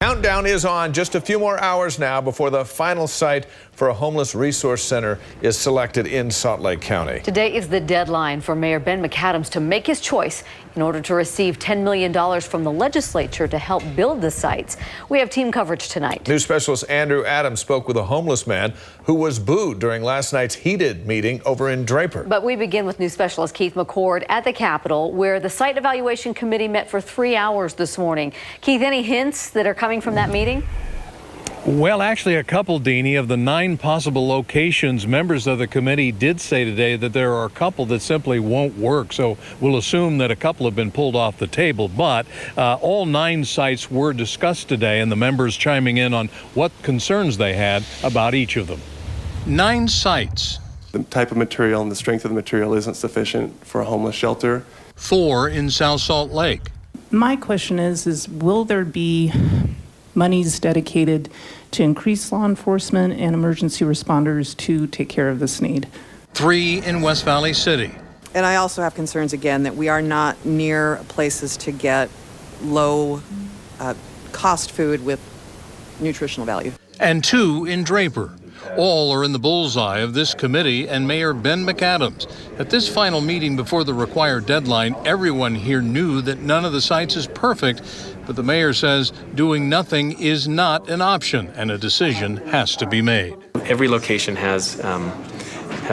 Countdown is on. Just a few more hours now before the final site for a homeless resource center is selected in Salt Lake County. Today is the deadline for Mayor Ben McAdams to make his choice in order to receive $10 million from the legislature to help build the sites. We have team coverage tonight. News specialist Andrew Adams spoke with a homeless man who was booed during last night's heated meeting over in Draper. But we begin with news specialist Keith McCord at the Capitol, where the site evaluation committee met for 3 hours this morning. Keith, any hints that are coming from that meeting? Well, actually, a couple, Deanie. Of the 9 possible locations, members of the committee did say today that there are a couple that simply won't work. So we'll assume that a couple have been pulled off the table. But all 9 sites were discussed today, and the members chiming in on what concerns they had about each of them. 9 sites. The type of material and the strength of the material isn't sufficient for a homeless shelter. 4 in South Salt Lake. My question is will there be monies dedicated to increase law enforcement and emergency responders to take care of this need? 3 in West Valley City. And I also have concerns, again, that we are not near places to get low cost food with nutritional value. And 2 in Draper. All are in the bullseye of this committee and Mayor Ben McAdams. At this final meeting before the required deadline, everyone here knew that none of the sites is perfect, but the mayor says doing nothing is not an option and a decision has to be made. Every location has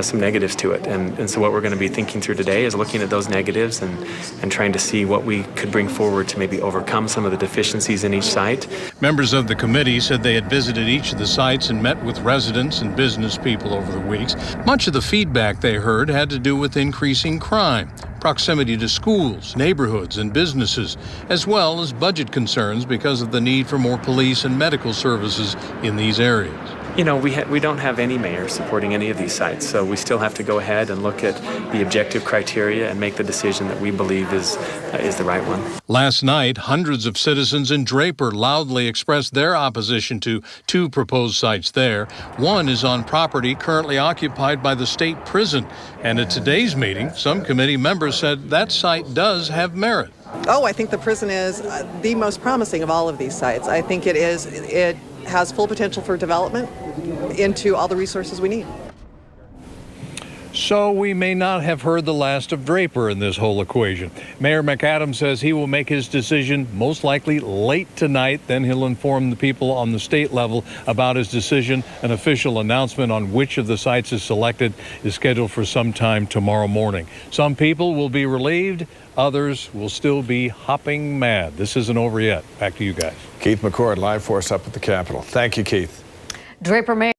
some negatives to it, and so what we're going to be thinking through today is looking at those negatives and trying to see what we could bring forward to maybe overcome some of the deficiencies in each site. Members of the committee said they had visited each of the sites and met with residents and business people over the weeks. Much of the feedback they heard had to do with increasing crime, proximity to schools, neighborhoods, and businesses, as well as budget concerns because of the need for more police and medical services in these areas. You know, we don't have any mayor supporting any of these sites, so we still have to go ahead and look at the objective criteria and make the decision that we believe is the right one. Last night, hundreds of citizens in Draper loudly expressed their opposition to 2 proposed sites there. One is on property currently occupied by the state prison, and at today's meeting, some committee members said that site does have merit. Oh, I think the prison is the most promising of all of these sites. I think it has full potential for development into all the resources we need. So we may not have heard the last of Draper in this whole equation. Mayor McAdams says he will make his decision most likely late tonight. Then he'll inform the people on the state level about his decision. An official announcement on which of the sites is selected is scheduled for sometime tomorrow morning. Some people will be relieved. Others will still be hopping mad. This isn't over yet. Back to you guys. Keith McCord, live for us up at the Capitol. Thank you, Keith. Draper Mayor